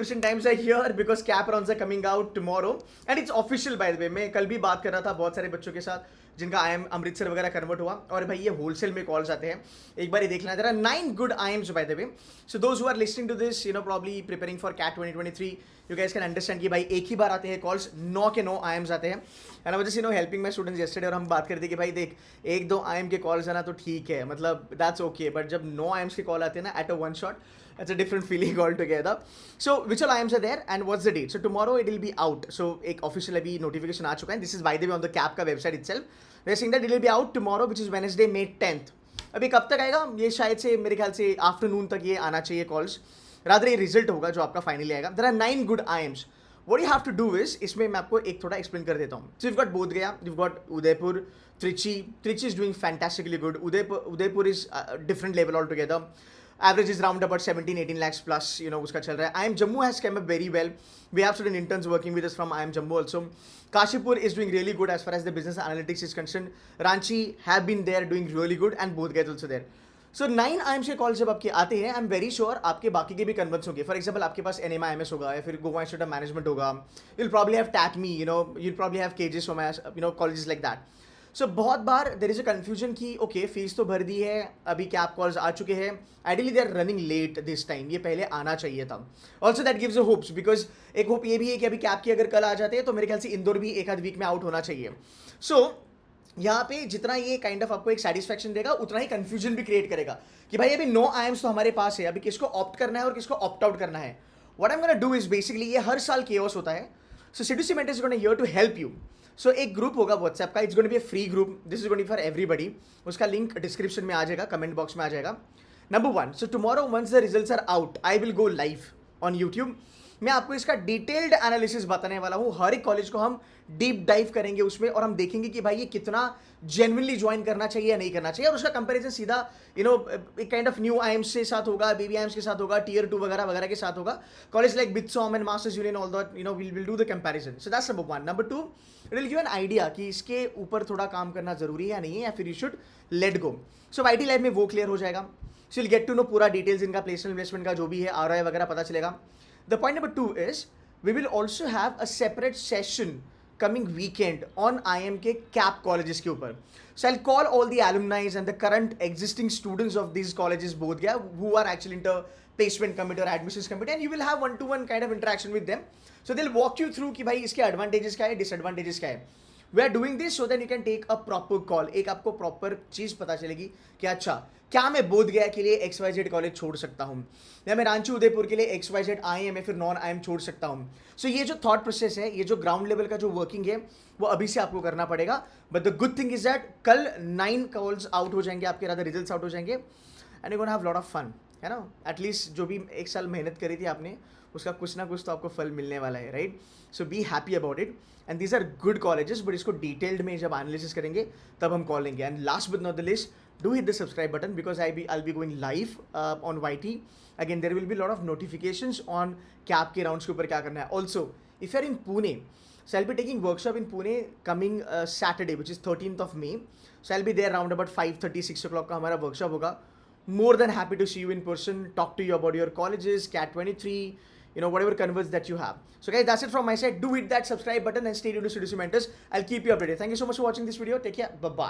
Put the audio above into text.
Russian times are here because cap rounds are coming out tomorrow and it's official by the way. मैं कल भी बात कर रहा था बहुत सारे बच्चों के साथ जिनका IIM अमृतसर वगैरह कन्वर्ट हुआ और भाई ये होलसेल में कॉल्स आते हैं. एक बार ये देखना जरा 9 good IIMs by the way. So those who are listening to this, you know, probably preparing for CAT 2023, you guys can understand कि भाई एक ही बार आते हैं कॉल्स, 9 के 9 IIMs आते हैं. And I was just helping my students yesterday और हम बात कर रहे थे कि भाई देख एक दो IIM के कॉल्स है ना तो ठीक है, मतलब दैट्स ओके, बट जब 9 IIMs के कॉल आते हैं ना at a one shot, it's a different feeling altogether. So which all IIMs are there and what's the date? So tomorrow it will be out. So एक official अभी notification आ चुका है. This is by the way on the CAP का website itself. They're saying that it will be out tomorrow, which is Wednesday, May 10th. अभी कब तक आएगा? ये शायद से मेरे ख्याल से आफ्टरनून तक ये आना चाहिए कॉल्स. रादर ये रिजल्ट होगा जो आपका फाइनली आएगा. There are 9 good IIMs. What you have to do is, इसमें मैं आपको एक थोड़ा एक्सप्लेन कर देता हूँ. So you've got Bodh Gaya, you've got Udaipur, Trichy. Trichy is doing fantastically good. Udaipur is different level altogether. Average is round about 17-18 lakhs plus, you know, उसका चल रहा है. IIM Jammu has come up very well. We have certain interns working with us from IIM Jammu also. Kashipur is doing really good as far as the business analytics is concerned. Ranchi have been there doing really good and both guys also there. So 9 IIMs के call जब आपके आते हैं, I am very sure आपके बाकी के भी converts होंगे. फॉर एग्जाम्पल आपके पास NMIMS होगा या फिर गोवा इंस्टीट्यूट ऑफ मैनेजमेंट होगा. यूल प्रॉब्ली हैव टैकमी, you know, you'll probably have केजेस from, you know, colleges like that. So बहुत बार देर इज अ कन्फ्यूजन कि ओके फीस तो भर दी है, अभी कैप कॉल्स आ चुके हैं, ideally they are running late this time, ये पहले आना चाहिए था. Also that gives a hopes because एक होप ये भी है कि अभी कैप की अगर कल आ जाते हैं तो मेरे ख्याल से इंदौर भी एक आध वीक में आउट होना चाहिए. सो यहाँ पे जितना ये काइंड ऑफ आपको एक सेटिस्फैक्शन देगा उतना ही कंफ्यूजन भी क्रिएट करेगा कि भाई अभी 9 IIMs तो हमारे पास है, अभी किसको ऑप्ट करना है और किसको ऑप्ट आउट करना है. What I am gonna do is basically, ये हर साल केओस होता है. So CDC mentors is gonna here to help you. So एक ग्रुप होगा व्हाट्सएप का, it's gonna be a free group, this is gonna be for everybody. उसका link description में आ जाएगा, कमेंट बॉक्स में आ जाएगा. Number 1, so tomorrow once the results are out I will go live on YouTube. मैं आपको इसका डिटेल्ड एनालिसिस बताने वाला हूँ. हर एक कॉलेज को हम डीप डाइव करेंगे उसमें और हम देखेंगे कि भाई ये कितना जेन्युइनली ज्वाइन करना चाहिए या नहीं करना चाहिए. और उसका कंपैरिजन सीधा यू नो एक काइंड ऑफ न्यू IIMs के साथ होगा, बेबी IIMs के साथ होगा, टीयर 2 वगैरह वगैरह के साथ होगा. College like BITSoM and Masters Union all that, you know, will do the comparison. So that's number 1. Number 2, it will give an idea कि इसके ऊपर थोड़ा काम करना जरूरी है या नहीं है, या फिर you should let go. So IT life में वो क्लियर हो जाएगा. So will get to know पूरा डिटेल्स इनका, प्लेसमेंट इन्वेस्टमेंट का जो भी है ROI वगैरह पता चलेगा. The point number 2 is we will also have a separate session coming weekend on IIM के CAP colleges के ऊपर. So I'll call all the alumni and the current existing students of these colleges both, yeah, who are actually into placement committee or admissions committee, and you will have one-to-one kind of interaction with them. So they'll walk you through कि भाई इसके advantages क्या है, disadvantages क्या है. We are doing this so that you can take a proper call. एक आपको proper चीज़ पता चलेगी कि अच्छा क्या मैं बोध गया के लिए XYZ कॉलेज छोड़ सकता हूँ, या मैं रांची उदयपुर के लिए XYZ IIM या फिर नॉन IIM छोड़ सकता हूँ. सो ये जो थॉट प्रोसेस है, ये जो ग्राउंड लेवल का जो वर्किंग है, वो अभी से आपको करना पड़ेगा. But the good thing is that कल 9 कॉल्स आउट हो जाएंगे आपके, रादर रिजल्ट्स आउट हो जाएंगे, and you gonna have lot of fun, है ना. एटलीस्ट जो भी एक साल मेहनत करी थी आपने, उसका कुछ ना कुछ तो आपको फल मिलने वाला है, right. So be happy about it. And these are good colleges, but इसको डिटेल्ड में जब एनालिसिस करेंगे तब हम कॉल लेंगे. And last but not the least, do hit the subscribe button because I'll be going live on YT. Again, there will be a lot of notifications on CAP के rounds के ऊपर क्या करना है. Also, if you're in Pune, so I'll be taking workshop in Pune coming Saturday, which is 13th of May. So I'll be there around about 5:30, 6 o'clock का हमारा workshop होगा. More than happy to see you in person, talk to you about your colleges, CAT 23, you know, whatever converts that you have. So guys, that's it from my side. Do hit that subscribe button and stay tuned to Seduce Mentors. I'll keep you updated. Thank you so much for watching this video. Take care. Bye-bye.